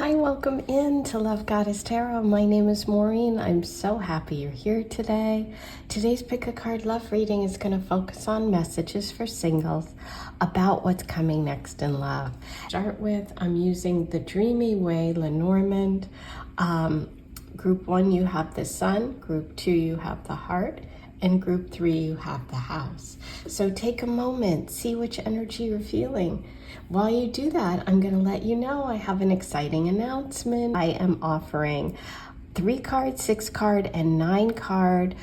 Hi, welcome in to Love Goddess Tarot. My name is Maureen. I'm so happy you're here today. Today's Pick a Card Love reading is going to focus on messages for singles about what's coming next in love. Start with, I'm using the Dreamy Way Lenormand. Group 1, you have the Sun. Group 2, you have the Heart. And group 3, you have the House. So take a moment, see which energy you're feeling. While you do that, I'm going to let you know I have an exciting announcement. I am offering 3-card, 6-card, and 9-card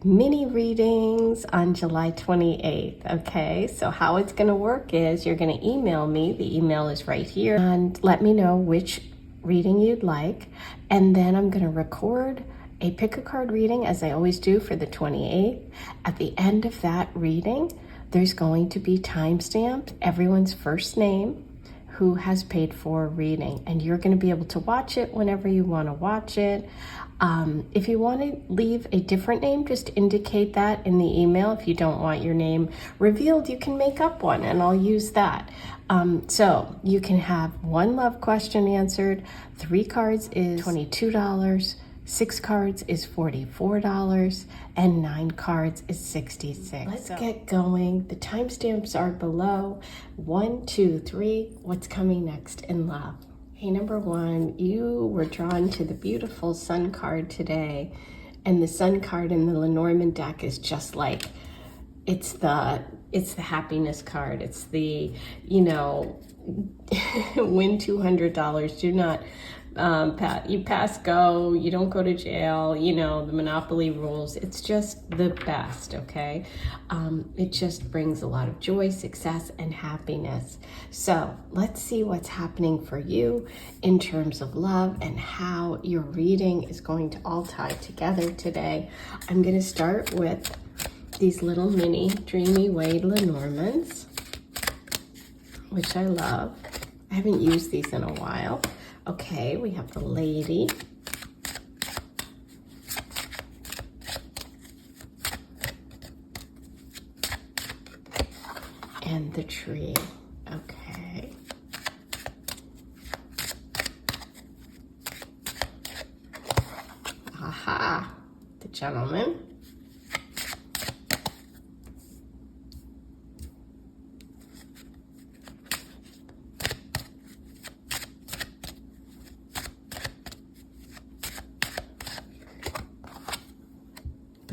mini readings on July 28th, okay? So how it's going to work is you're going to email me. The email is right here. And let me know which reading you'd like. And then I'm going to record a pick-a-card reading, as I always do, for the 28th. At the end of that reading, there's going to be timestamped everyone's first name who has paid for a reading, and you're going to be able to watch it whenever you want to watch it. If you want to leave a different name, just indicate that in the email. If you don't want your name revealed, you can make up one, and I'll use that. So you can have one love question answered. 3 cards is $22. 6 cards is $44, and 9 cards is $66. Let's get going. The timestamps are below. 1, 2, 3. What's coming next in love? Hey, number 1, you were drawn to the beautiful Sun card today, and the Sun card in the Lenormand deck is just like, it's the happiness card. It's the, win $200. Do not you pass go, you don't go to jail, the Monopoly rules. It's just the best, okay? It just brings a lot of joy, success, and happiness. So let's see what's happening for you in terms of love and how your reading is going to all tie together today. I'm going to start with these little mini Dreamy Way Lenormands, which I love. I haven't used these in a while. Okay, we have the Lady. And the Tree. Okay. Aha, the Gentleman.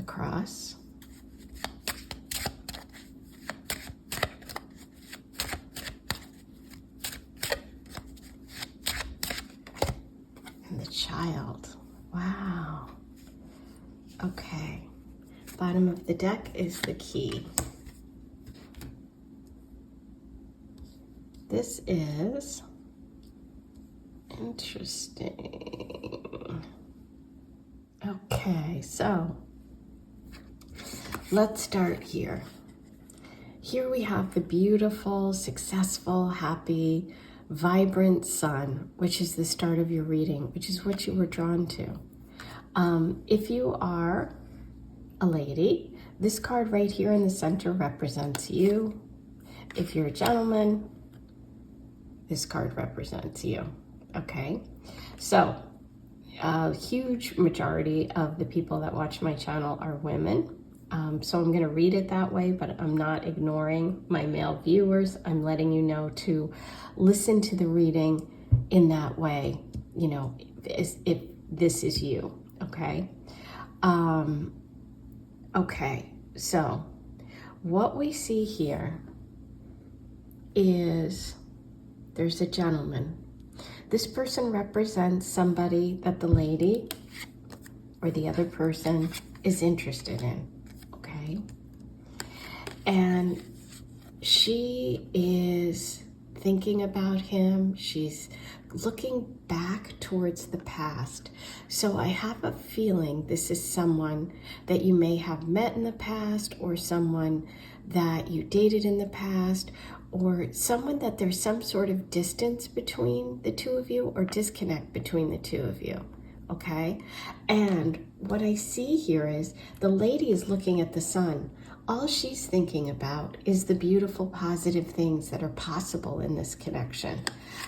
Cross, and the Child. Wow. Okay. Bottom of the deck is the Key. This is interesting. Okay, so let's start here. Here we have the beautiful, successful, happy, vibrant Sun, which is the start of your reading, which is what you were drawn to. If you are a lady, this card right here in the center represents you. If you're a gentleman, this card represents you, okay? So, a huge majority of the people that watch my channel are women. So I'm going to read it that way, but I'm not ignoring my male viewers. I'm letting you know to listen to the reading in that way, if this is you, okay? Okay, so what we see here is there's a gentleman. This person represents somebody that the lady or the other person is interested in. And she is thinking about him. She's looking back towards the past. So I have a feeling this is someone that you may have met in the past, or someone that you dated in the past, or someone that there's some sort of distance between the two of you, or disconnect between the two of you. Okay, and what I see here is the lady is looking at the Sun. All she's thinking about is the beautiful, positive things that are possible in this connection.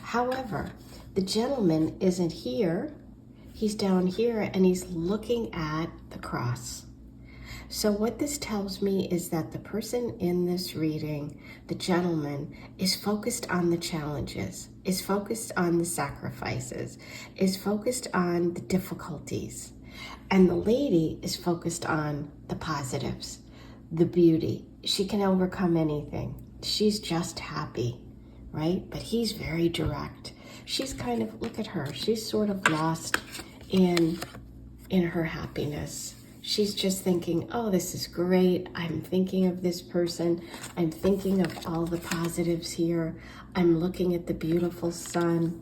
However, the gentleman isn't here. He's down here and he's looking at the cross. So what this tells me is that the person in this reading, the gentleman, is focused on the challenges, is focused on the sacrifices, is focused on the difficulties. And the lady is focused on the positives, the beauty. She can overcome anything. She's just happy, right? But he's very direct. She's kind of, look at her, she's sort of lost in her happiness. She's just thinking, oh, this is great. I'm thinking of this person. I'm thinking of all the positives here. I'm looking at the beautiful sun.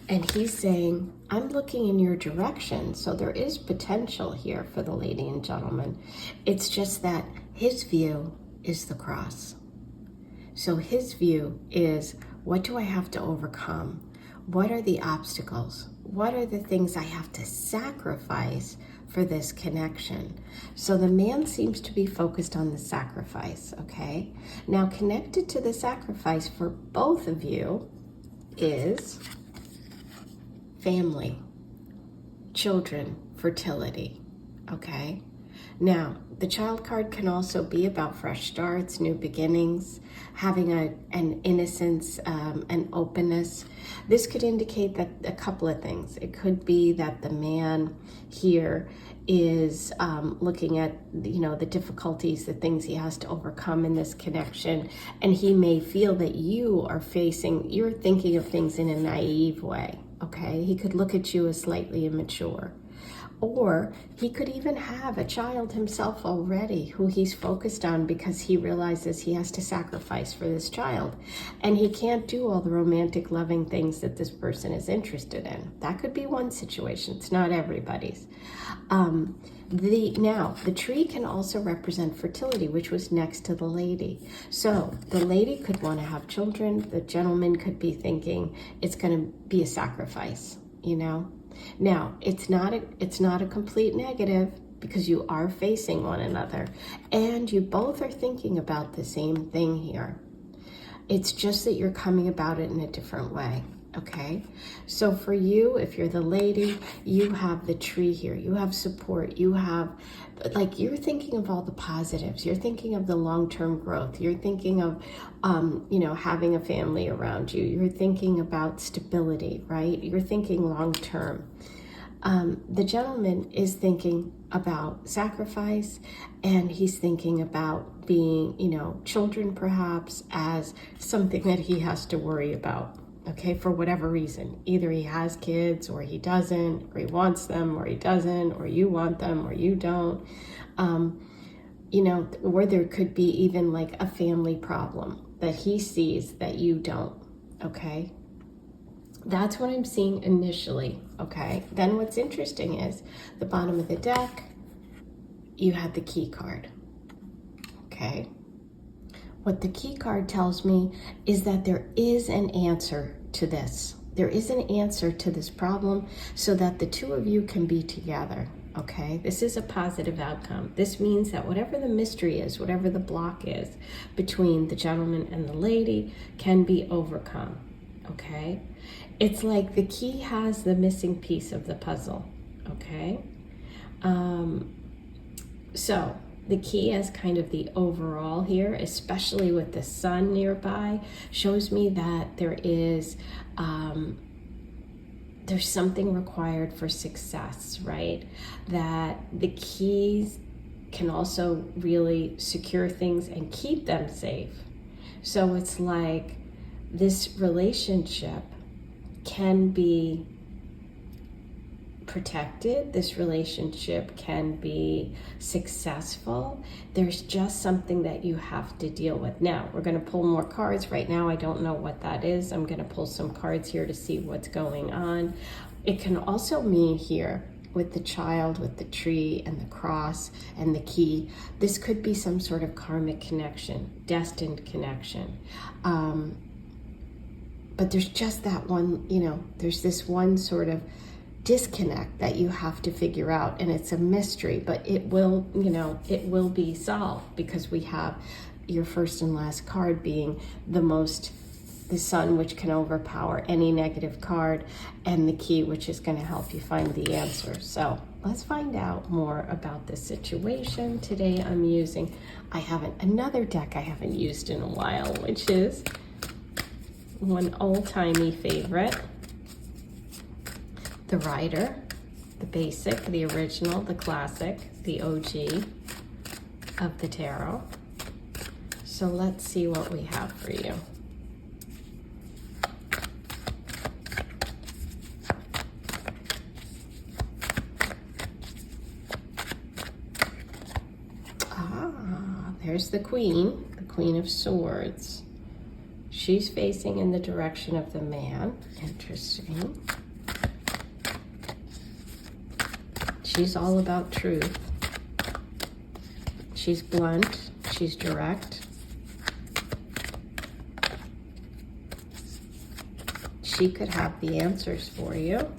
And he's saying, I'm looking in your direction. So there is potential here for the lady and gentleman. It's just that his view is the cross. So his view is, what do I have to overcome? What are the obstacles? What are the things I have to sacrifice for this connection? So the man seems to be focused on the sacrifice, okay? Now, connected to the sacrifice for both of you is family, children, fertility, okay? Now, the child card can also be about fresh starts, new beginnings, having an innocence, an openness. This could indicate that a couple of things. It could be that the man here is looking at, the difficulties, the things he has to overcome in this connection, and he may feel that you're thinking of things in a naive way, okay? He could look at you as slightly immature. Or he could even have a child himself already who he's focused on because he realizes he has to sacrifice for this child. And he can't do all the romantic, loving things that this person is interested in. That could be one situation. It's not everybody's. The tree can also represent fertility, which was next to the lady. So the lady could want to have children. The gentleman could be thinking it's going to be a sacrifice, Now, it's not a complete negative because you are facing one another and you both are thinking about the same thing here. It's just that you're coming about it in a different way, okay? So for you, if you're the lady, you have the tree here. You have support. You have, you're thinking of all the positives. You're thinking of the long-term growth. You're thinking of, having a family around you. You're thinking about stability, right? You're thinking long-term. The gentleman is thinking about sacrifice, and he's thinking about being, children perhaps as something that he has to worry about. Okay, for whatever reason. Either he has kids or he doesn't, or he wants them or he doesn't, or you want them or you don't. Or there could be even like a family problem that he sees that you don't, okay? That's what I'm seeing initially, okay? Then what's interesting is the bottom of the deck, you had the key card, okay? What the key card tells me is that there is an answer to this. There is an answer to this problem so that the two of you can be together, okay? This is a positive outcome. This means that whatever the mystery is, whatever the block is between the gentleman and the lady can be overcome, okay? It's like the key has the missing piece of the puzzle, okay? So the key as kind of the overall here, especially with the sun nearby, shows me that there's something required for success, right? That the keys can also really secure things and keep them safe. So it's like this relationship can be protected, this relationship can be successful. There's just something that you have to deal with. Now, we're going to pull more cards. Right now, I don't know what that is. I'm going to pull some cards here to see what's going on. It can also mean here with the child, with the tree and the cross and the key, this could be some sort of karmic connection, destined connection. But there's just that one, there's this one sort of disconnect that you have to figure out, and it's a mystery, but it will, it will be solved, because we have your first and last card being the Sun, which can overpower any negative card, and the Key, which is going to help you find the answer. So let's find out more about this situation. Today I'm using, another deck I haven't used in a while, which is one old-timey favorite, the Rider, the basic, the original, the classic, the OG of the tarot. So let's see what we have for you. There's the Queen of Swords. She's facing in the direction of the man. Interesting. She's all about truth. She's blunt. She's direct. She could have the answers for you.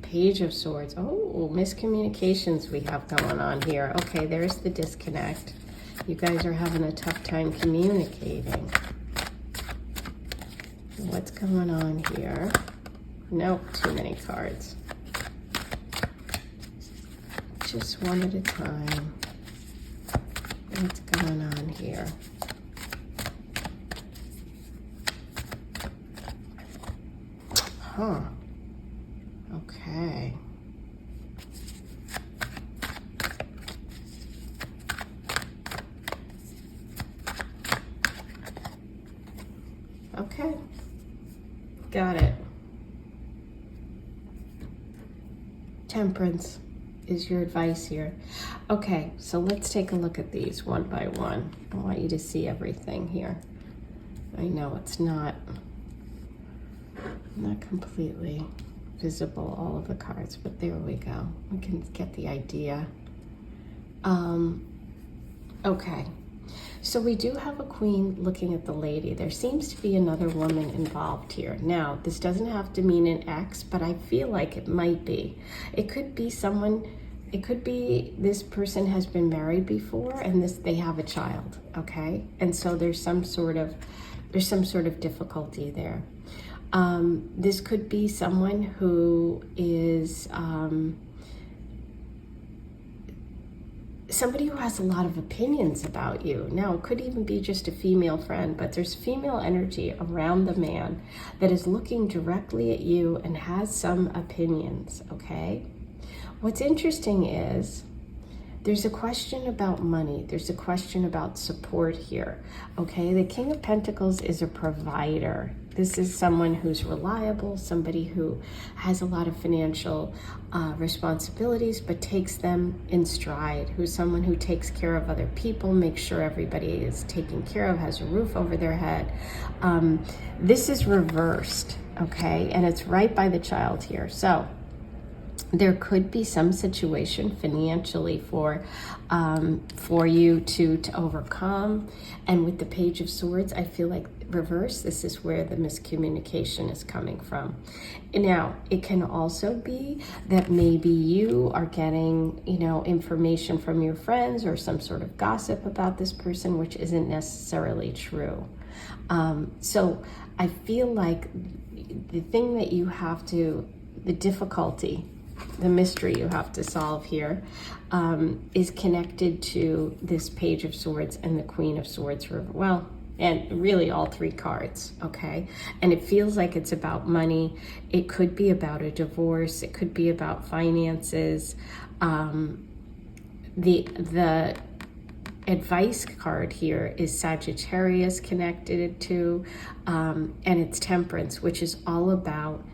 Page of Swords. Oh, miscommunications we have going on here. Okay, there's the disconnect. You guys are having a tough time communicating. What's going on here? Nope, too many cards. Just one at a time. What's going on here? Huh. Okay. Okay. Got it. Temperance is your advice here. Okay, so let's take a look at these one by one. I want you to see everything here. I know it's not completely visible, all of the cards, but there we go. We can get the idea. Okay, so we do have a Queen looking at the lady. There seems to be another woman involved here. Now, this doesn't have to mean an ex, but I feel like it might be. It could be someone, it could be this person has been married before and they have a child, okay? And so there's some sort of difficulty there. This could be someone who is somebody who has a lot of opinions about you. Now, it could even be just a female friend, but there's female energy around the man that is looking directly at you and has some opinions, okay? What's interesting is there's a question about money. There's a question about support here, okay? The King of Pentacles is a provider. This is someone who's reliable, somebody who has a lot of financial responsibilities, but takes them in stride, who's someone who takes care of other people, makes sure everybody is taken care of, has a roof over their head. This is reversed, okay? And it's right by the child here. So there could be some situation financially for you to overcome. And with the Page of Swords, I feel like reverse, this is where the miscommunication is coming from. Now, it can also be that maybe you are getting, information from your friends or some sort of gossip about this person, which isn't necessarily true. So I feel like the thing that you have to, the difficulty, the mystery you have to solve here is connected to this Page of Swords and the Queen of Swords. Well, and really all three cards, okay? And it feels like it's about money. It could be about a divorce. It could be about finances. The advice card here is Sagittarius connected to, and it's Temperance, which is all about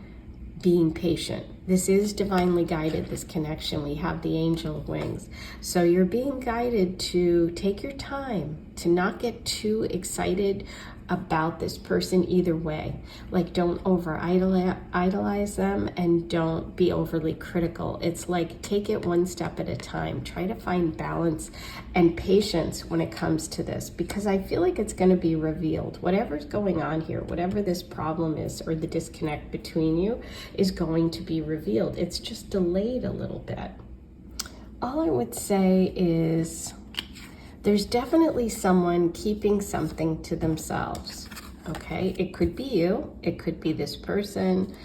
being patient. This is divinely guided, this connection. We have the angel wings. So you're being guided to take your time, to not get too excited about this person either way. Like, don't over idolize them, and don't be overly critical. It's like, take it one step at a time. Try to find balance and patience when it comes to this, because I feel like it's going to be revealed. Whatever's going on here, whatever this problem is, or the disconnect between you, is going to be revealed. It's just delayed a little bit. All I would say is, there's definitely someone keeping something to themselves, okay? It could be you, it could be this person,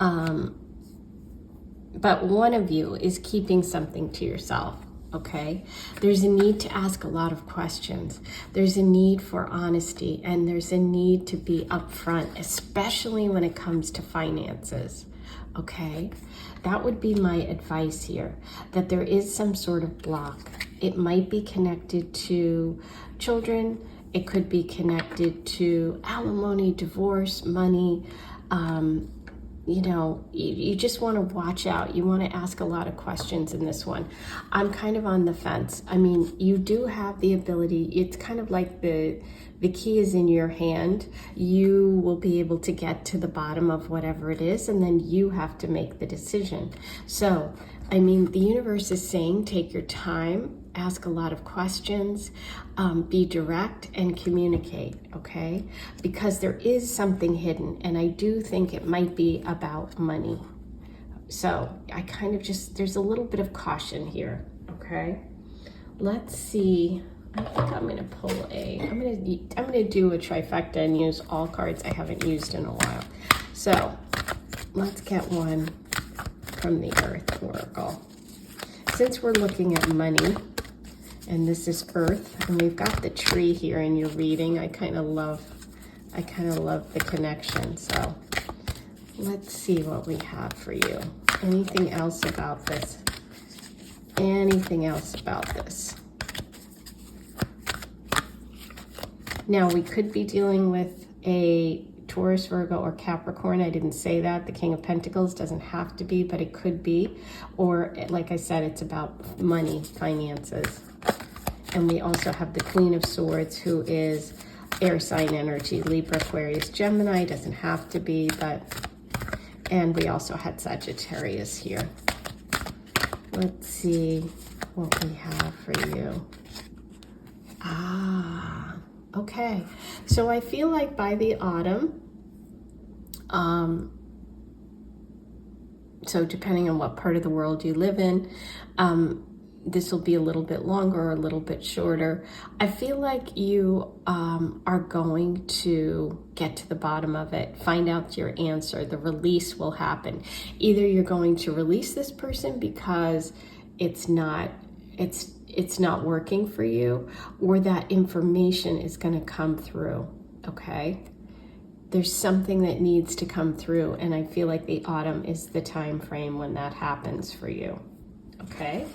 but one of you is keeping something to yourself, okay? There's a need to ask a lot of questions. There's a need for honesty, and there's a need to be upfront, especially when it comes to finances, okay? That would be my advice here, that there is some sort of block. It might be connected to children. It could be connected to alimony, divorce, money. You know, you just want to watch out. You want to ask a lot of questions in this one. I'm kind of on the fence. I mean, you do have the ability. It's kind of like the key is in your hand. You will be able to get to the bottom of whatever it is, and then you have to make the decision. So, I mean, the universe is saying, take your time, ask a lot of questions, be direct, and communicate, okay? Because there is something hidden, and I do think it might be about money. So I kind of just, there's a little bit of caution here, okay? Let's see. I think I'm gonna pull I'm gonna do a trifecta and use all cards I haven't used in a while. So let's get one from the Earth Oracle. Since we're looking at money, and this is Earth, and we've got the tree here in your reading, I kind of love the connection. So let's see what we have for you. Anything else about this? Anything else about this? Now, we could be dealing with a Taurus, Virgo, or Capricorn. I didn't say that. The King of Pentacles doesn't have to be, but it could be. Or, like I said, it's about money, finances. And we also have the Queen of Swords, who is air sign energy, Libra, Aquarius, Gemini. Doesn't have to be, but... And we also had Sagittarius here. Let's see what we have for you. Okay, so I feel like by the autumn, so depending on what part of the world you live in, this will be a little bit longer or a little bit shorter. I feel like you are going to get to the bottom of it, find out your answer. The release will happen. Either you're going to release this person because it's not working for you, or that information is going to come through, okay? There's something that needs to come through, and I feel like the autumn is the time frame when that happens for you, okay?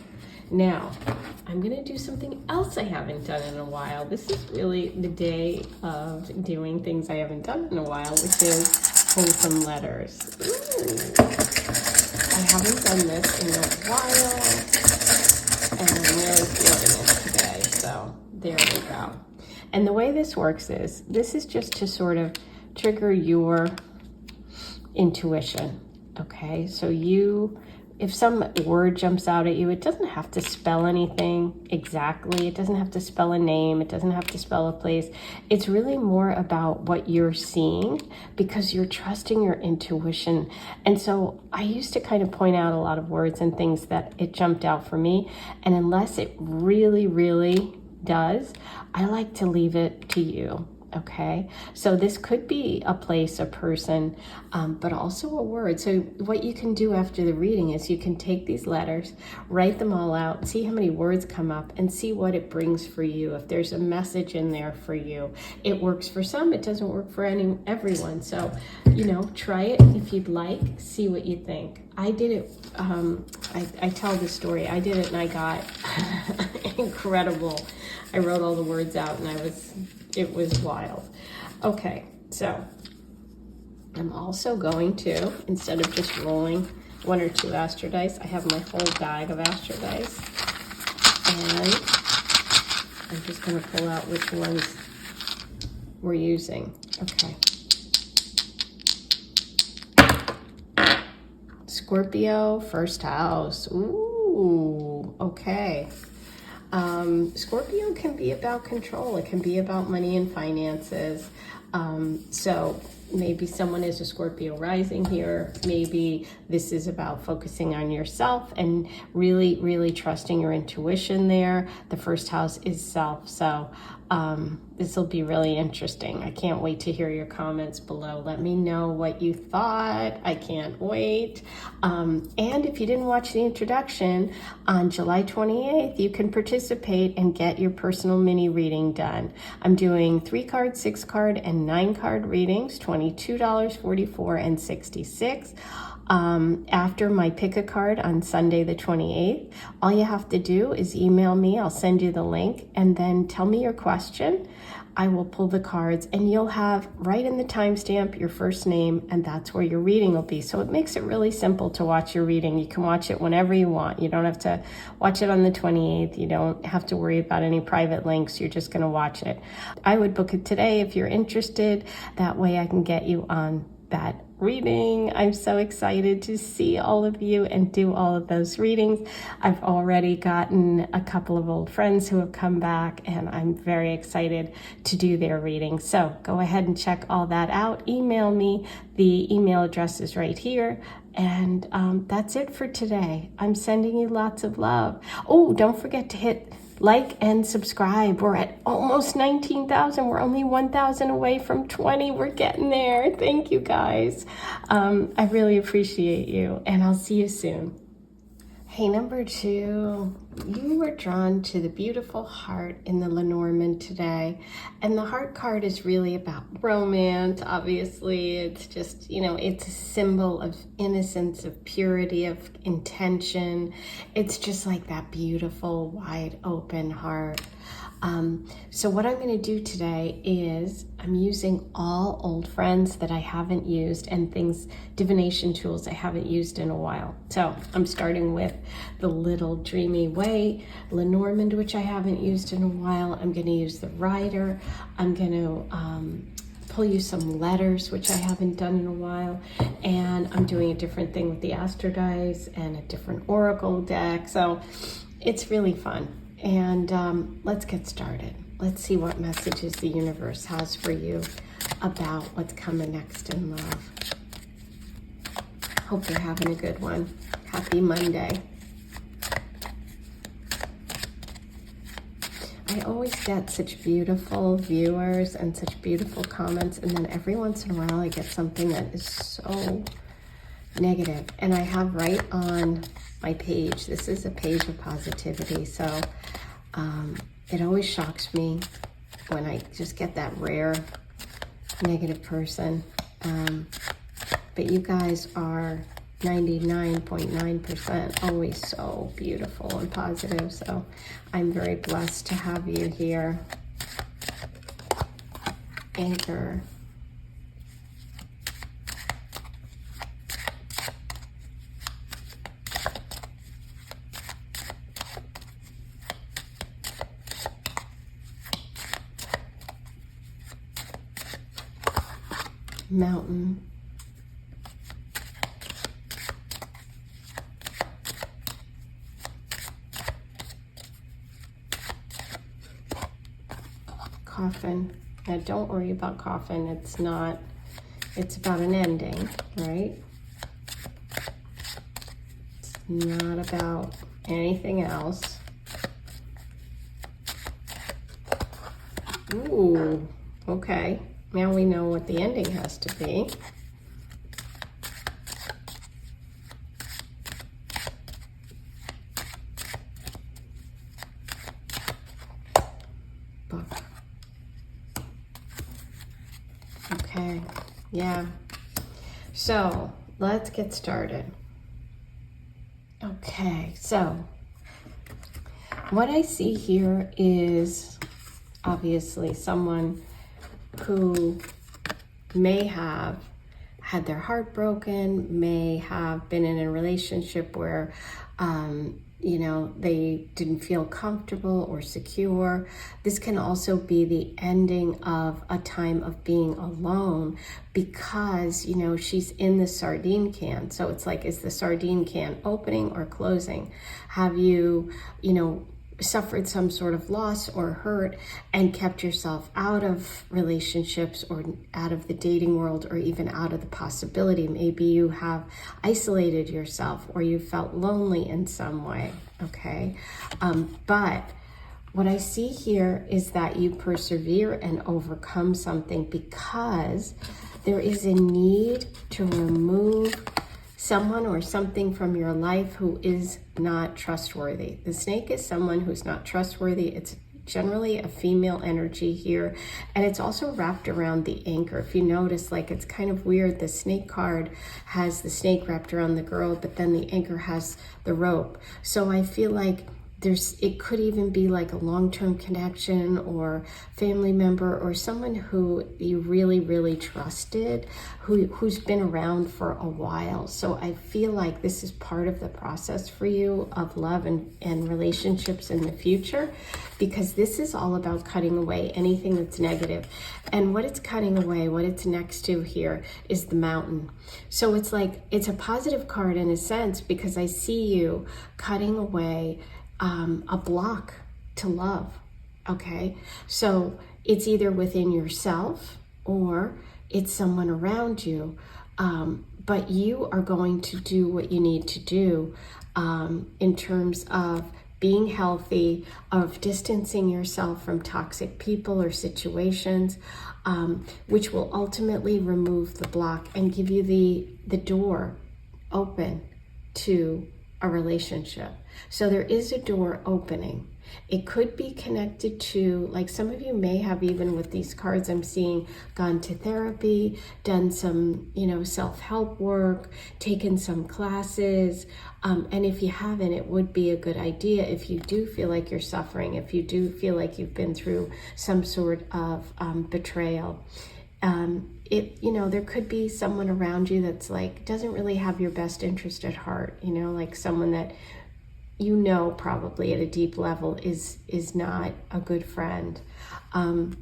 Now, I'm going to do something else I haven't done in a while. This is really the day of doing things I haven't done in a while, which is pull some letters. Ooh. I haven't done this in a while. And I'm really feeling it today, so there we go. And the way this works is, this is just to sort of trigger your intuition, okay? So if some word jumps out at you, it doesn't have to spell anything exactly. It doesn't have to spell a name. It doesn't have to spell a place. It's really more about what you're seeing, because you're trusting your intuition. And so I used to kind of point out a lot of words and things that it jumped out for me. And unless it really, really does, I like to leave it to you. Okay, so this could be a place, a person, but also a word. So what you can do after the reading is you can take these letters, write them all out, see how many words come up, and see what it brings for you. If there's a message in there for you, it works for some, it doesn't work for everyone. So, you know, try it if you'd like, see what you think. I did it, I tell this story, I did it and I got incredible. I wrote all the words out and it was wild. Okay, so I'm also going to, instead of just rolling 1 or 2 Astro dice. I have my whole bag of Astro dice. And I'm just going to pull out which ones we're using. Okay. Scorpio, first house. Ooh, okay. Scorpio can be about control. It can be about money and finances. So maybe someone is a Scorpio rising here. Maybe this is about focusing on yourself and really, really trusting your intuition there. The first house is self. So this will be really interesting. I can't wait to hear your comments below. Let me know what you thought. I can't wait. And if you didn't watch the introduction, on July 28th, you can participate and get your personal mini reading done. I'm doing 3-card, 6-card, and 9-card readings, $22, $44, and $66. After my pick a card on Sunday the 28th, all you have to do is email me. I'll send you the link, and then tell me your question. I will pull the cards, and you'll have right in the timestamp your first name, and that's where your reading will be. So it makes it really simple to watch your reading. You can watch it whenever you want. You don't have to watch it on the 28th. You don't have to worry about any private links. You're just going to watch it. I would book it today if you're interested. That way I can get you on that reading. I'm so excited to see all of you and do all of those readings. I've already gotten a couple of old friends who have come back, and I'm very excited to do their reading. So go ahead and check all that out. Email me. The email address is right here. And that's it for today. I'm sending you lots of love. Oh, don't forget to hit like and subscribe. We're at almost 19,000. We're only 1,000 away from 20. We're getting there. Thank you guys. I really appreciate you, and I'll see you soon. Hey, number 2, you were drawn to the beautiful heart in the Lenormand today. And the heart card is really about romance. Obviously, it's just, it's a symbol of innocence, of purity, of intention. It's just like that beautiful, wide open heart. So what I'm going to do today is I'm using all old friends that I haven't used and divination tools I haven't used in a while. So I'm starting with the Little Dreamy Way, Lenormand, which I haven't used in a while. I'm going to use the Rider. I'm going to pull you some letters, which I haven't done in a while. And I'm doing a different thing with the Astro dice and a different oracle deck. So it's really fun. And let's get started. Let's see what messages the universe has for you about what's coming next in love. Hope you're having a good one. Happy Monday. I always get such beautiful viewers and such beautiful comments, and then every once in a while I get something that is so negative. And I have right on my page, this is a page of positivity, so it always shocks me when I just get that rare negative person. But you guys are 99.9% always so beautiful and positive, so I'm very blessed to have you here. Anchor. Mountain. Coffin. Now don't worry about coffin. It's about an ending, right? It's not about anything else. Ooh, okay. Now we know what the ending has to be. Book. Okay, yeah. So let's get started. Okay, so what I see here is obviously someone who may have had their heart broken, may have been in a relationship where, you know, they didn't feel comfortable or secure. This can also be the ending of a time of being alone because, you know, she's in the sardine can. So it's like, is the sardine can opening or closing? Have you, you know, suffered some sort of loss or hurt and kept yourself out of relationships or out of the dating world or even out of the possibility? Maybe you have isolated yourself or you felt lonely in some way, okay? But what I see here is that you persevere and overcome something because there is a need to remove someone or something from your life who is not trustworthy. The snake is someone who's not trustworthy. It's generally a female energy here, and it's also wrapped around the anchor. If you notice, like, it's kind of weird. The snake card has the snake wrapped around the girl, but then the anchor has the rope. So I feel like it could even be like a long-term connection or family member or someone who you really, really trusted, who's been around for a while. So I feel like this is part of the process for you of love and relationships in the future, because this is all about cutting away anything that's negative. And what it's cutting away, what it's next to here is the mountain. So it's like, it's a positive card in a sense, because I see you cutting away a block to love, okay? So it's either within yourself or it's someone around you, but you are going to do what you need to do in terms of being healthy, of distancing yourself from toxic people or situations, which will ultimately remove the block and give you the door open to a relationship. So there is a door opening. It could be connected to, like, some of you may have, even with these cards I'm seeing, gone to therapy, done some, you know, self-help work, taken some classes. And if you haven't, it would be a good idea if you do feel like you're suffering, if you do feel like you've been through some sort of betrayal. You know, there could be someone around you that's like, doesn't really have your best interest at heart, you know, like someone that, you know, probably at a deep level is not a good friend. And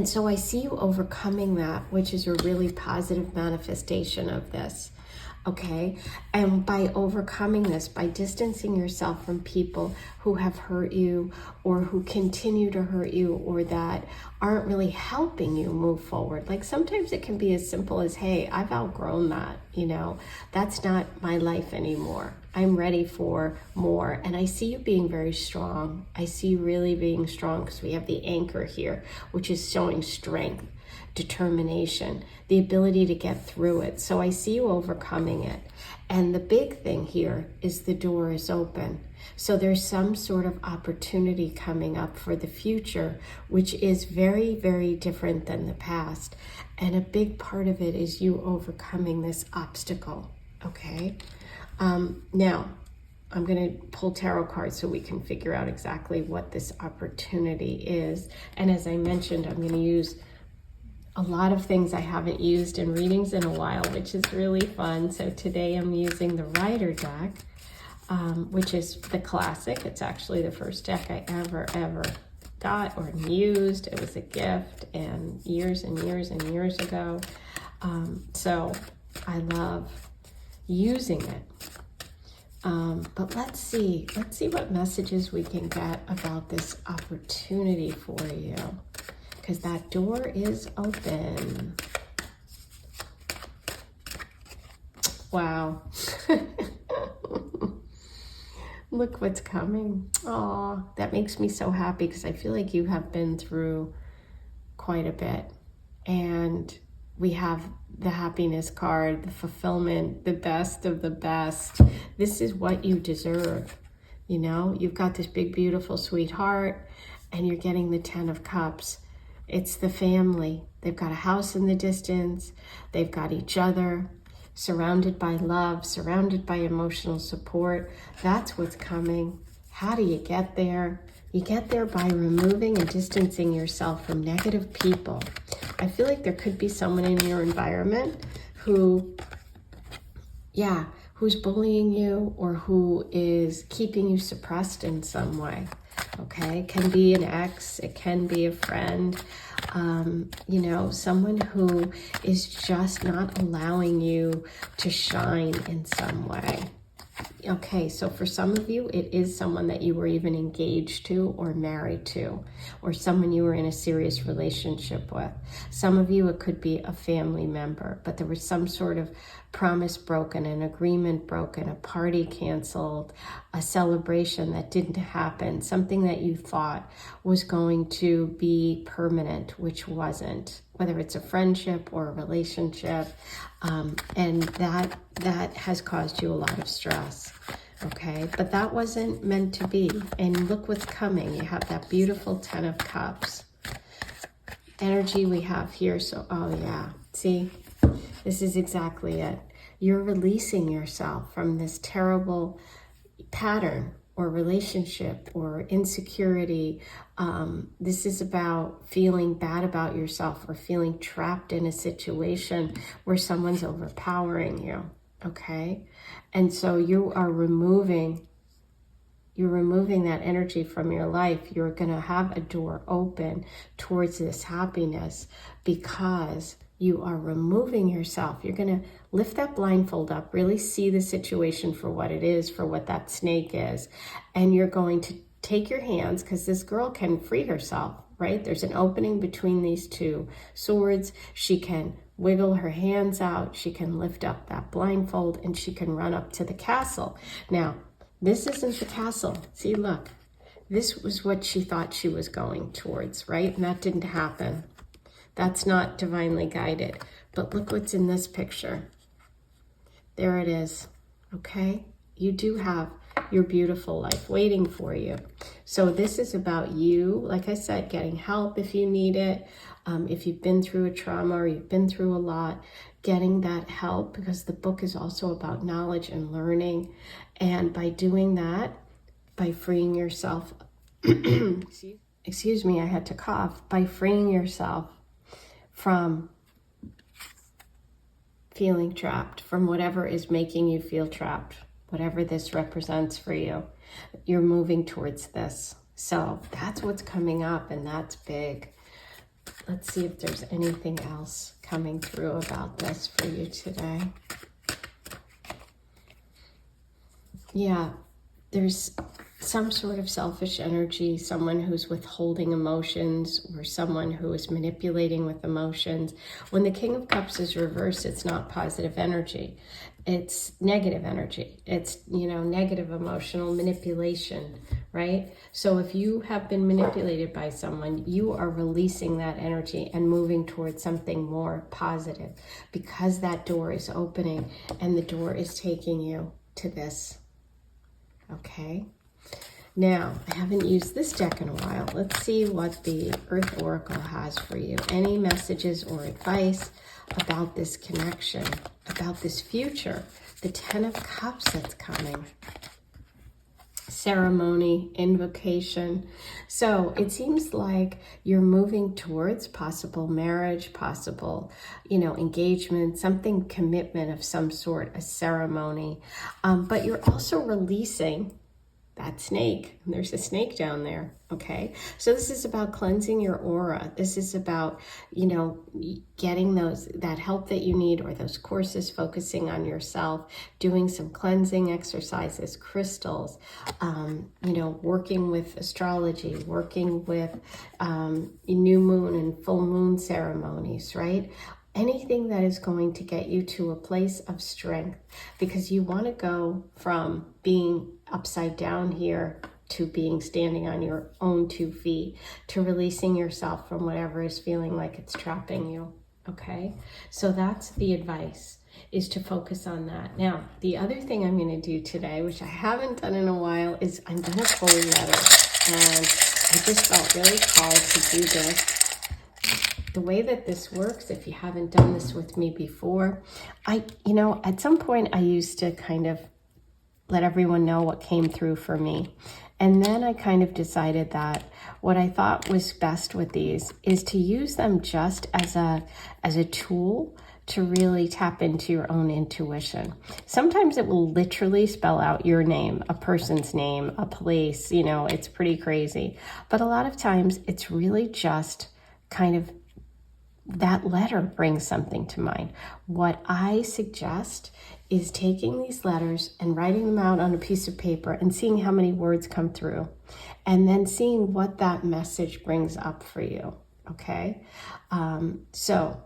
so I see you overcoming that, which is a really positive manifestation of this. Okay, and by overcoming this, by distancing yourself from people who have hurt you or who continue to hurt you or that aren't really helping you move forward. Like, sometimes it can be as simple as, hey, I've outgrown that, you know, that's not my life anymore. I'm ready for more. And I see you being very strong. I see you really being strong, because we have the anchor here, which is showing strength, determination, the ability to get through it. So I see you overcoming it. And the big thing here is the door is open. So there's some sort of opportunity coming up for the future, which is very, very different than the past. And a big part of it is you overcoming this obstacle, okay? Now, I'm going to pull tarot cards so we can figure out exactly what this opportunity is. And as I mentioned, I'm going to use a lot of things I haven't used in readings in a while, which is really fun. So today I'm using the Rider deck, which is the classic. It's actually the first deck I ever got or used. It was a gift and years and years ago. So I love using it. But let's see what messages we can get about this opportunity for you, because that door is open. Wow. Look what's coming. Oh, that makes me so happy, because I feel like you have been through quite a bit. And we have the happiness card, the fulfillment, the best of the best. This is what you deserve. You know, you've got this big, beautiful sweetheart, and you're getting the 10 of Cups. It's the family. They've got a house in the distance. They've got each other, surrounded by love, surrounded by emotional support. That's what's coming. How do you get there? You get there by removing and distancing yourself from negative people. I feel like there could be someone in your environment who, yeah, who's bullying you or who is keeping you suppressed in some way. Okay, it can be an ex, it can be a friend, you know, someone who is just not allowing you to shine in some way. Okay, so for some of you, it is someone that you were even engaged to or married to, or someone you were in a serious relationship with. Some of you, it could be a family member, but there was some sort of promise broken, an agreement broken, a party canceled, a celebration that didn't happen, something that you thought was going to be permanent, which wasn't, whether it's a friendship or a relationship, and that has caused you a lot of stress. Okay, but that wasn't meant to be. And look what's coming. You have that beautiful 10 of Cups energy we have here. So, oh yeah, see, this is exactly it. You're releasing yourself from this terrible pattern or relationship or insecurity. This is about feeling bad about yourself or feeling trapped in a situation where someone's overpowering you. Okay, and so you are removing that energy from your life. You're going to have a door open towards this happiness because you are removing yourself. You're going to lift that blindfold up, really see the situation for what it is, for what that snake is, and you're going to take your hands, because this girl can free herself, right? There's an opening between these two swords. She can wiggle her hands out, she can lift up that blindfold, and she can run up to the castle. Now, this isn't the castle. See, look, this was what she thought she was going towards, right? And that didn't happen. That's not divinely guided. But look what's in this picture. There it is, okay? You do have your beautiful life waiting for you. So this is about you, like I said, getting help if you need it. If you've been through a trauma or you've been through a lot, getting that help, because the book is also about knowledge and learning. And by doing that, by freeing yourself, excuse me, I had to cough, by freeing yourself from feeling trapped, from whatever is making you feel trapped, whatever this represents for you, you're moving towards this. So that's what's coming up, and that's big. Let's see if there's anything else coming through about this for you today. Yeah, there's some sort of selfish energy, someone who's withholding emotions or someone who is manipulating with emotions. When the King of Cups is reversed, it's not positive energy. It's negative energy. It's, you know, negative emotional manipulation, right? So if you have been manipulated by someone, you are releasing that energy and moving towards something more positive, because that door is opening and the door is taking you to this. Okay. Now, I haven't used this deck in a while. Let's see what the Earth Oracle has for you. Any messages or advice about this connection, about this future, the 10 of Cups that's coming. Ceremony, invocation. So it seems like you're moving towards possible marriage, possible, you know, engagement, something, commitment of some sort, a ceremony. But you're also releasing that snake. There's a snake down there, okay? So this is about cleansing your aura. This is about, you know, getting that help that you need, or those courses, focusing on yourself, doing some cleansing exercises, crystals, you know, working with astrology, working with new moon and full moon ceremonies, right? Anything that is going to get you to a place of strength, because you want to go from being upside down here to being standing on your own 2 feet, to releasing yourself from whatever is feeling like it's trapping you. Okay, so that's the advice, is to focus on that. Now, the other thing I'm going to do today, which I haven't done in a while, is I'm going to pull a letter, and I just felt really called to do this. The way that this works, if you haven't done this with me before, you know, at some point I used to kind of let everyone know what came through for me. And then I kind of decided that what I thought was best with these is to use them just as a tool to really tap into your own intuition. Sometimes it will literally spell out your name, a person's name, a place, you know, it's pretty crazy. But a lot of times it's really just kind of that letter brings something to mind. What I suggest is taking these letters and writing them out on a piece of paper and seeing how many words come through, and then seeing what that message brings up for you, okay? So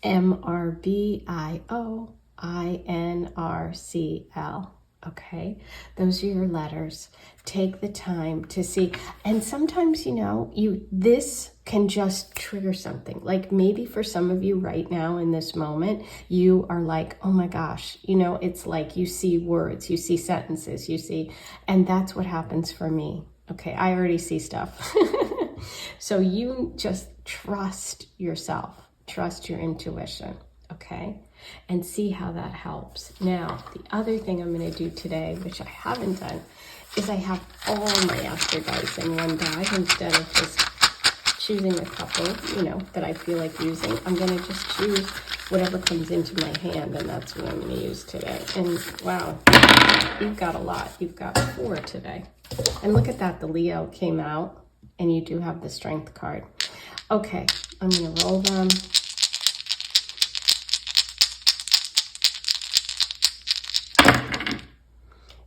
MRBIOINRCL. Okay, those are your letters. Take the time to see, and sometimes, you know, this can just trigger something. Like maybe for some of you right now in this moment, you are like, oh my gosh, you know, it's like you see words, you see sentences, and that's what happens for me. Okay, I already see stuff. So you just trust yourself, trust your intuition, okay? And see how that helps. Now, the other thing I'm going to do today, which I haven't done, is I have all my after dice in one die instead of just choosing a couple, you know, that I feel like using. I'm going to just choose whatever comes into my hand, and that's what I'm going to use today. And wow, you've got a lot. You've got 4 today. And look at that, the Leo came out, and you do have the Strength card. Okay, I'm going to roll them.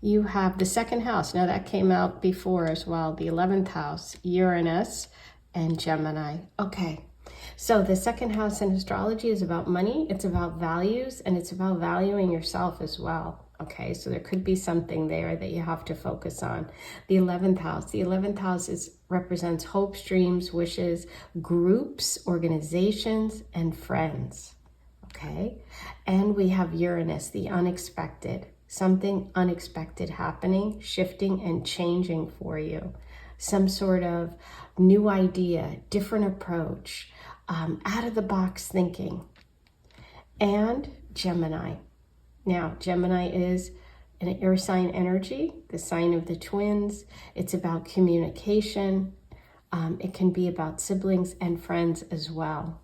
You have the 2nd house. Now that came out before as well. The 11th house, Uranus and Gemini. Okay, so the 2nd house in astrology is about money. It's about values, and it's about valuing yourself as well. Okay, so there could be something there that you have to focus on. The 11th house. The 11th house represents hopes, dreams, wishes, groups, organizations, and friends. Okay, and we have Uranus, the unexpected. Something unexpected happening, shifting and changing for you. Some sort of new idea, different approach, out of the box thinking. And Gemini. Now, Gemini is an air sign energy, the sign of the twins. It's about communication. It can be about siblings and friends as well.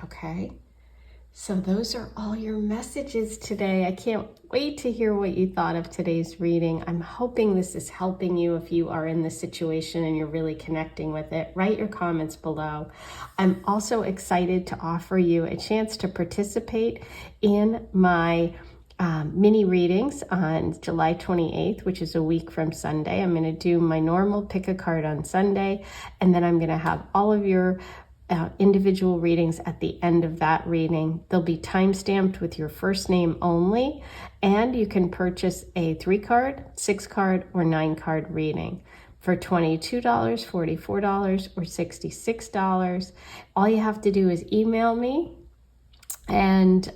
Okay? So those are all your messages today. I can't wait to hear what you thought of today's reading. I'm hoping this is helping you if you are in this situation and you're really connecting with it. Write your comments below. I'm also excited to offer you a chance to participate in my mini readings on July 28th, which is a week from Sunday. I'm going to do my normal pick a card on Sunday, and then I'm going to have all of your individual readings at the end of that reading. They'll be time-stamped with your first name only, and you can purchase a 3-card, 6-card, or 9-card reading for $22, $44, or $66. All you have to do is email me and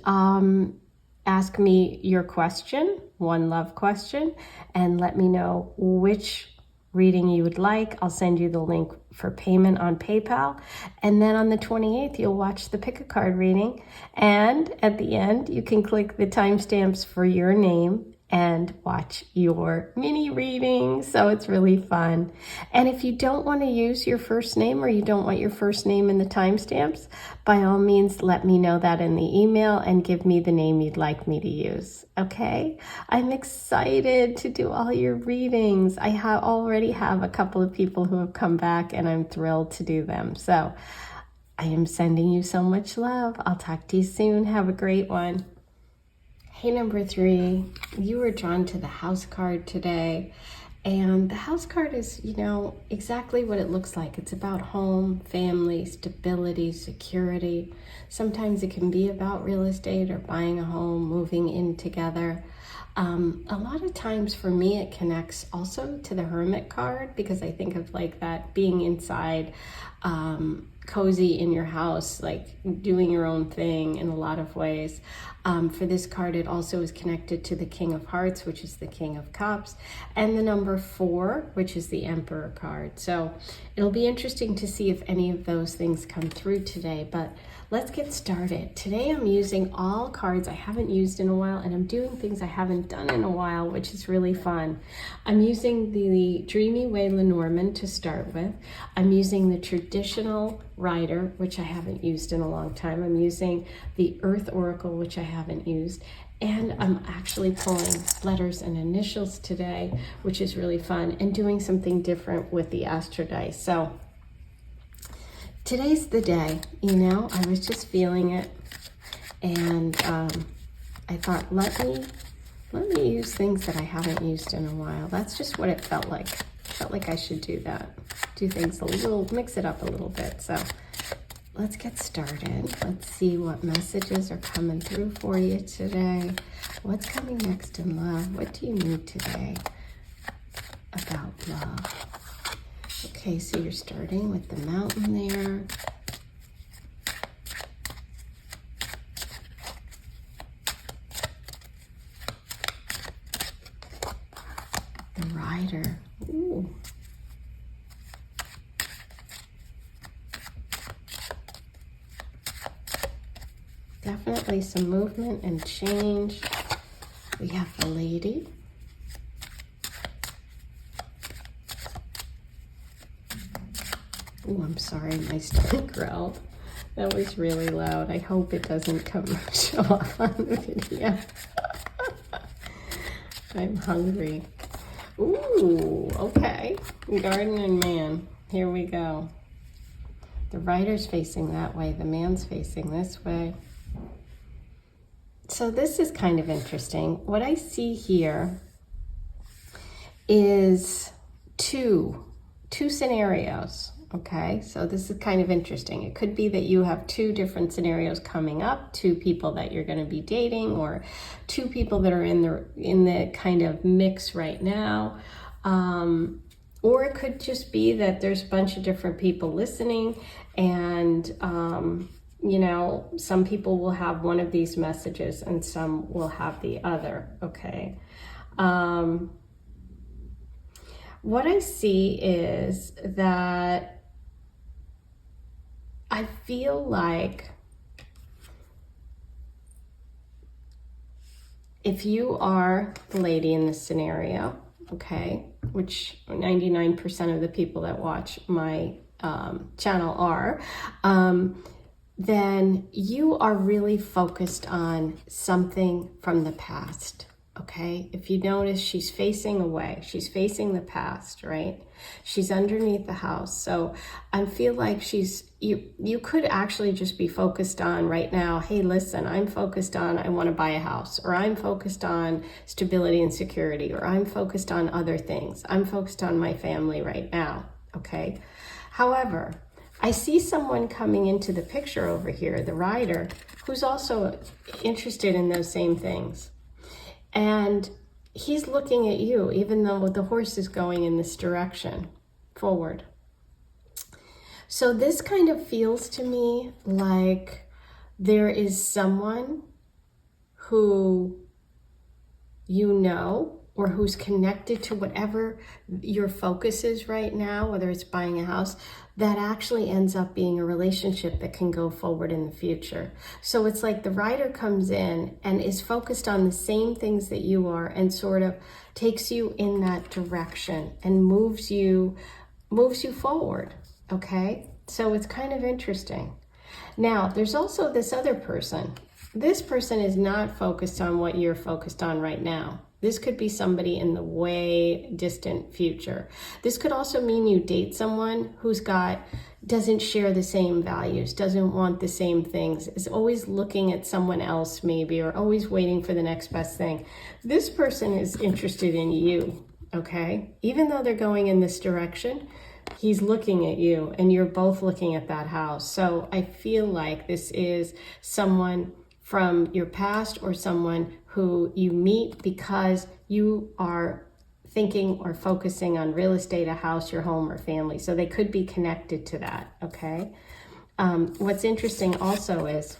ask me your question, one love question, and let me know which reading you would like. I'll send you the link for payment on PayPal. And then on the 28th, you'll watch the pick a card reading. And at the end, you can click the timestamps for your name and watch your mini reading. So it's really fun. And if you don't want to use your first name, or you don't want your first name in the timestamps, by all means, let me know that in the email and give me the name you'd like me to use. Okay? I'm excited to do all your readings. I already have a couple of people who have come back, and I'm thrilled to do them. So I am sending you so much love. I'll talk to you soon. Have a great one. Hey, number 3, you were drawn to the house card today. And the house card is, you know, exactly what it looks like. It's about home, family, stability, security. Sometimes it can be about real estate or buying a home, moving in together. A lot of times for me, it connects also to the Hermit card, because I think of like that being inside, cozy in your house, like doing your own thing in a lot of ways. For this card, it also is connected to the King of Hearts, which is the King of Cups, and the number 4, which is the Emperor card. So it'll be interesting to see if any of those things come through today, but let's get started. Today I'm using all cards I haven't used in a while, and I'm doing things I haven't done in a while, which is really fun. I'm using the Dreamy Way Lenormand to start with. I'm using the traditional Rider, which I haven't used in a long time. I'm using the Earth Oracle, which I haven't used. And I'm actually pulling letters and initials today, which is really fun, and doing something different with the Astro Dice. So today's the day, you know, I was just feeling it. And I thought, let me use things that I haven't used in a while. That's just what it felt like. Felt like I should do that. Do things a little, mix it up a little bit. So let's get started. Let's see what messages are coming through for you today. What's coming next in love? What do you need today about love? Okay, so you're starting with the mountain there. The Rider. Ooh. Definitely some movement and change. We have the Lady. Oh, I'm sorry, my stomach growled. That was really loud. I hope it doesn't show off on the video. I'm hungry. Ooh, okay. Garden and Man. Here we go. The Rider's facing that way. The man's facing this way. So this is kind of interesting. What I see here is two scenarios. Okay, so this is kind of interesting. It could be that you have two different scenarios coming up, two people that you're going to be dating, or two people that are in the kind of mix right now. Or it could just be that there's a bunch of different people listening, and you know, some people will have one of these messages and some will have the other. Okay. What I see is that I feel like if you are the lady in this scenario, okay, which 99% of the people that watch my channel are, then you are really focused on something from the past. Okay, if you notice, she's facing away. She's facing the past, right? She's underneath the house. So I feel like you could actually just be focused on right now, hey, listen, I'm focused on, I want to buy a house, or I'm focused on stability and security, or I'm focused on other things. I'm focused on my family right now, okay? However, I see someone coming into the picture over here, the Rider, who's also interested in those same things. And he's looking at you, even though the horse is going in this direction, forward. So this kind of feels to me like there is someone who you know, or who's connected to whatever your focus is right now, whether it's buying a house, that actually ends up being a relationship that can go forward in the future. So it's like the Rider comes in and is focused on the same things that you are, and sort of takes you in that direction and moves you forward, okay? So it's kind of interesting. Now, there's also this other person. This person is not focused on what you're focused on right now. This could be somebody in the way distant future. This could also mean you date someone who's doesn't share the same values, doesn't want the same things, is always looking at someone else maybe, or always waiting for the next best thing. This person is interested in you, okay? Even though they're going in this direction, he's looking at you, and you're both looking at that house. So I feel like this is someone from your past, or someone who you meet because you are thinking or focusing on real estate, a house, your home, or family. So they could be connected to that, okay? What's interesting also is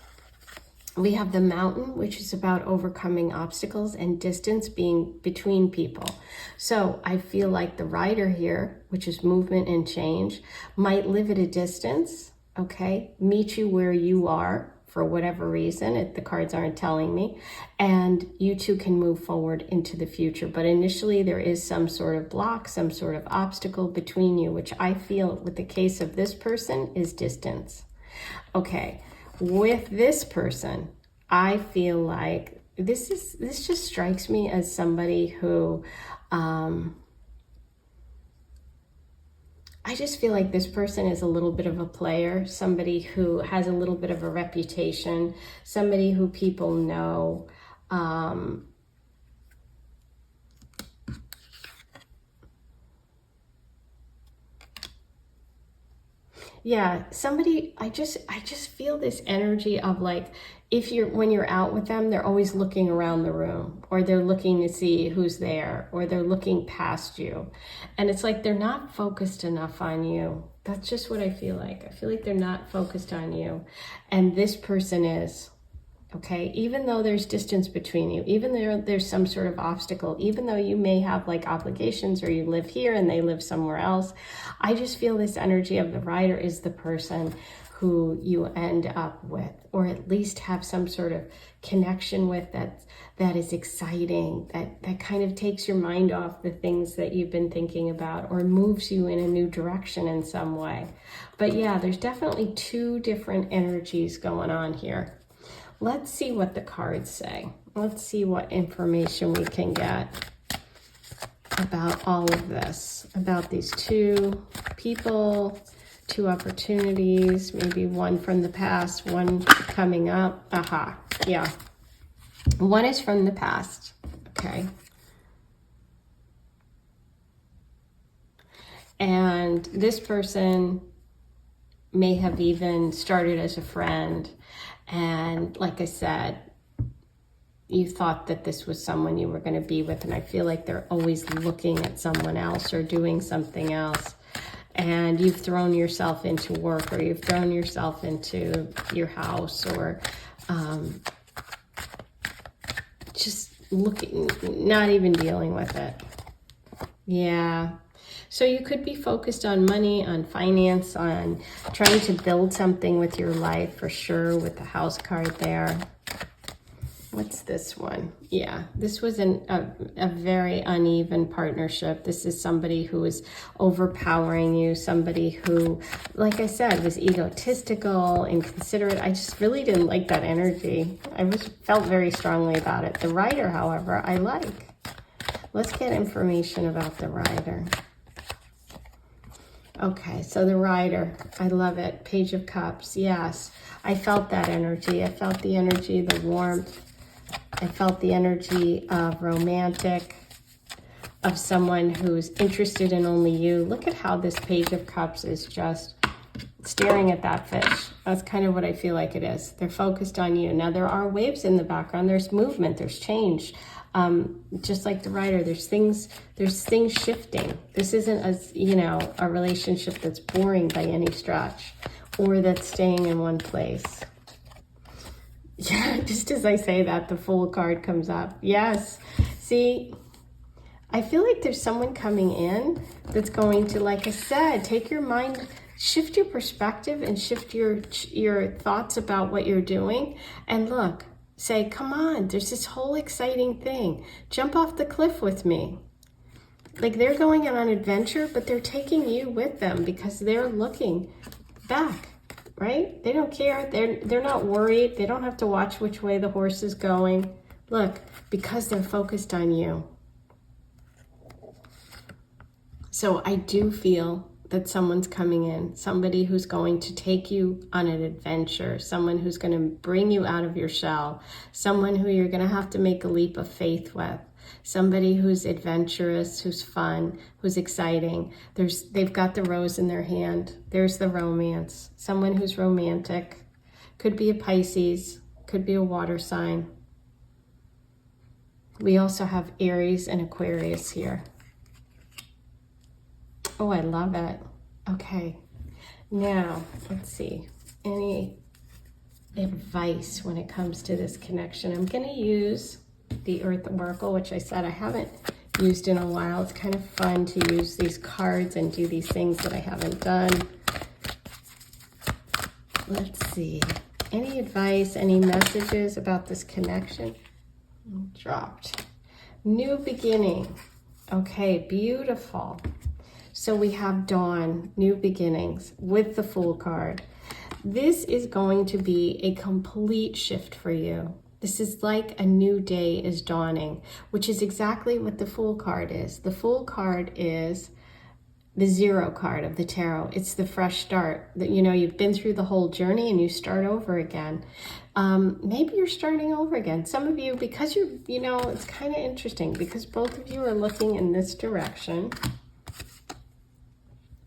we have the Mountain, which is about overcoming obstacles and distance being between people. So I feel like the Rider here, which is movement and change, might live at a distance, okay? Meet you where you are for whatever reason. The cards aren't telling me. And you two can move forward into the future. But initially there is some sort of block, some sort of obstacle between you, which I feel with the case of this person is distance. Okay, with this person, I feel like this just strikes me as somebody who, I just feel like this person is a little bit of a player, somebody who has a little bit of a reputation, somebody who people know. Yeah, somebody, I just feel this energy of like, when you're out with them, they're always looking around the room, or they're looking to see who's there, or they're looking past you. And it's like, they're not focused enough on you. That's just what I feel like. I feel like they're not focused on you. And this person is. Okay, even though there's distance between you, even though there's some sort of obstacle, even though you may have like obligations, or you live here and they live somewhere else, I just feel this energy of the rider is the person who you end up with, or at least have some sort of connection with that is exciting, that kind of takes your mind off the things that you've been thinking about, or moves you in a new direction in some way. But yeah, there's definitely two different energies going on here. Let's see what the cards say. Let's see what information we can get about all of this, about these two people, two opportunities, maybe one from the past, one coming up. Aha, yeah. One is from the past, okay. And this person may have even started as a friend. And like I said, you thought that this was someone you were going to be with. And I feel like they're always looking at someone else or doing something else. And you've thrown yourself into work, or you've thrown yourself into your house, or just looking, not even dealing with it. Yeah. So you could be focused on money, on finance, on trying to build something with your life, for sure, with the house card there. What's this one? Yeah, this was a very uneven partnership. This is somebody who is overpowering you, somebody who, like I said, was egotistical, inconsiderate. I just really didn't like that energy. Felt very strongly about it. The rider, however, I like. Let's get information about the rider. Okay, so the rider, I love it. Page of Cups, yes. I felt that energy. I felt the energy, the warmth. I felt the energy of romantic, of someone who's interested in only you. Look at how this Page of Cups is just staring at that fish. That's kind of what I feel like it is. They're focused on you. Now, there are waves in the background. There's movement. There's change. Just like the rider, there's things shifting. This isn't a relationship that's boring by any stretch, or that's staying in one place. Yeah, just as I say that, the Fool card comes up. Yes. See, I feel like there's someone coming in that's going to, like I said, take your mind, shift your perspective, and shift your thoughts about what you're doing. And look, say, come on, there's this whole exciting thing. Jump off the cliff with me. Like, they're going on an adventure, but they're taking you with them because they're looking back, right? They don't care. They're not worried. They don't have to watch which way the horse is going. Look, because they're focused on you. So I do feel that someone's coming in, somebody who's going to take you on an adventure, someone who's going to bring you out of your shell, someone who you're going to have to make a leap of faith with, somebody who's adventurous, who's fun, who's exciting. They've got the rose in their hand. There's the romance. Someone who's romantic. Could be a Pisces, could be a water sign. We also have Aries and Aquarius here. Oh, I love it. Okay, now let's see. Any advice when it comes to this connection? I'm going to use the Earth Oracle, which I said I haven't used in a while. It's kind of fun to use these cards and do these things that I haven't done. Let's see. Any advice, any messages about this connection? Dropped. New beginning. Okay, beautiful. So we have dawn, new beginnings with the Fool card. This is going to be a complete shift for you. This is like a new day is dawning, which is exactly what the Fool card is. The Fool card is the 0 card of the tarot. It's the fresh start. That, you know, you've been through the whole journey and you start over again. Maybe you're starting over again. Some of you, because you're, you know, it's kind of interesting because both of you are looking in this direction.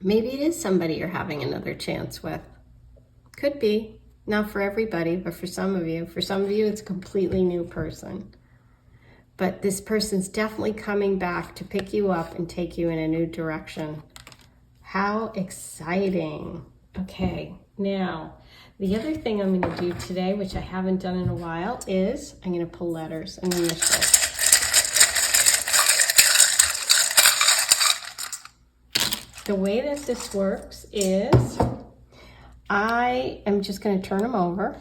Maybe it is somebody you're having another chance with. Could be. Not for everybody, but for some of you. For some of you, it's a completely new person. But this person's definitely coming back to pick you up and take you in a new direction. How exciting. Okay, now, the other thing I'm going to do today, which I haven't done in a while, is I'm going to pull letters and initials. The way that this works is I am just going to turn them over,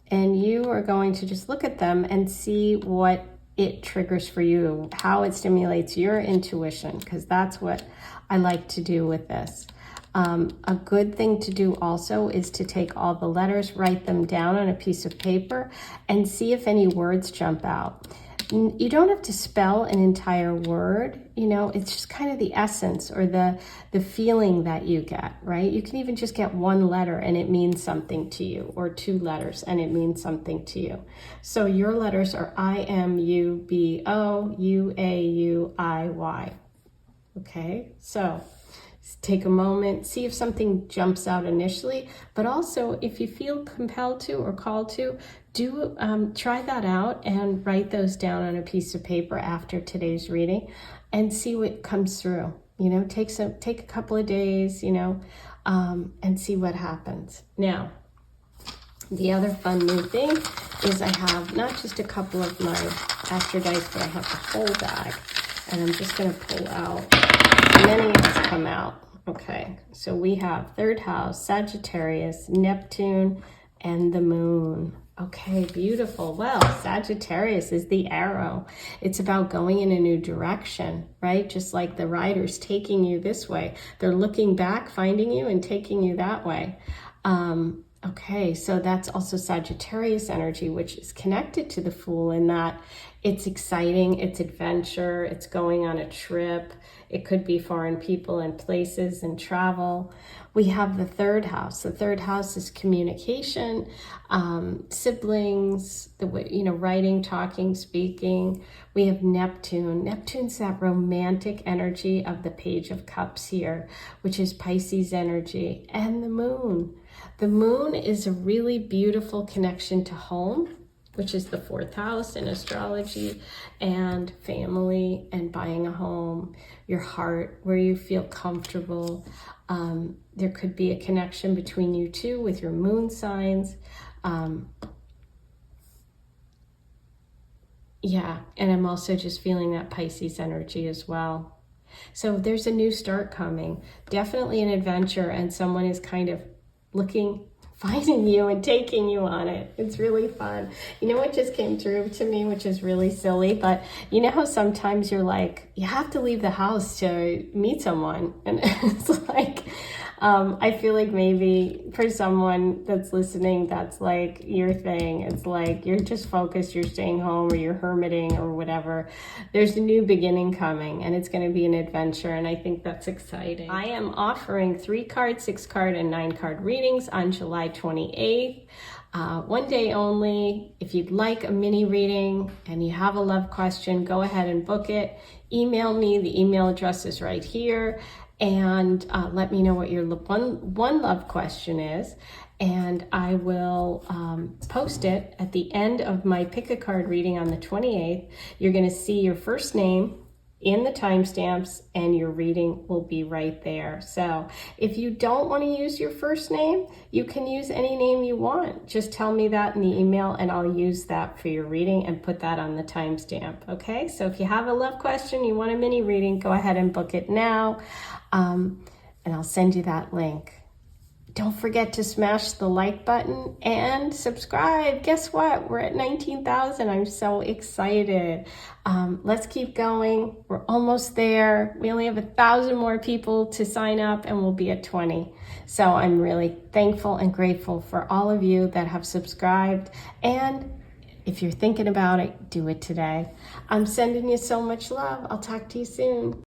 and you are going to just look at them and see what it triggers for you, how it stimulates your intuition, because that's what I like to do with this. A good thing to do also is to take all the letters, write them down on a piece of paper, and see if any words jump out. You don't have to spell an entire word, you know, it's just kind of the essence or the feeling that you get, right? You can even just get one letter and it means something to you, or 2 letters and it means something to you. So your letters are I-M-U-B-O-U-A-U-I-Y. Okay, so take a moment, see if something jumps out initially, but also if you feel compelled to or called to, try that out and write those down on a piece of paper after today's reading and see what comes through. You know, take a couple of days, you know, and see what happens. Now, the other fun new thing is I have not just a couple of my extra dice, but I have the whole bag, and I'm just going to pull out as many as come out. Okay, so we have 3rd house, Sagittarius, Neptune, and the moon. Okay, beautiful. Well, Sagittarius is the arrow. It's about going in a new direction, right? Just like the rider's taking you this way. They're looking back, finding you, and taking you that way. Okay, so that's also Sagittarius energy, which is connected to the Fool in that it's exciting, it's adventure, it's going on a trip. It could be foreign people and places and travel. We have the 3rd house. The 3rd house is communication, siblings, writing, talking, speaking. We have Neptune. Neptune's that romantic energy of the Page of Cups here, which is Pisces energy, and the moon. The moon is a really beautiful connection to home, which is the 4th house in astrology, and family and buying a home, your heart, where you feel comfortable. There could be a connection between you two with your moon signs. Yeah, and I'm also just feeling that Pisces energy as well. So there's a new start coming, definitely an adventure, and someone is kind of finding you and taking you on it. It's really fun. You know what just came through to me, which is really silly, but you know how sometimes you're like, you have to leave the house to meet someone, and it's like, I feel like maybe for someone that's listening, that's like your thing. It's like you're just focused, you're staying home, or you're hermiting or whatever. There's a new beginning coming, and it's going to be an adventure, and I think that's exciting. I am offering 3-card, 6-card, and 9-card readings on July 28th. One day only. If you'd like a mini reading and you have a love question, go ahead and book it. Email me. The email address is right here. And let me know what your one love question is, and I will post it at the end of my pick a card reading on the 28th. You're going to see your first name in the timestamps, and your reading will be right there. So if you don't want to use your first name, you can use any name you want. Just tell me that in the email, and I'll use that for your reading and put that on the timestamp. Okay, so if you have a love question, you want a mini reading, go ahead and book it now. And I'll send you that link. Don't forget to smash the like button and subscribe. Guess what? We're at 19,000. I'm so excited. Let's keep going. We're almost there. We only have 1,000 more people to sign up and we'll be at 20. So I'm really thankful and grateful for all of you that have subscribed. And if you're thinking about it, do it today. I'm sending you so much love. I'll talk to you soon.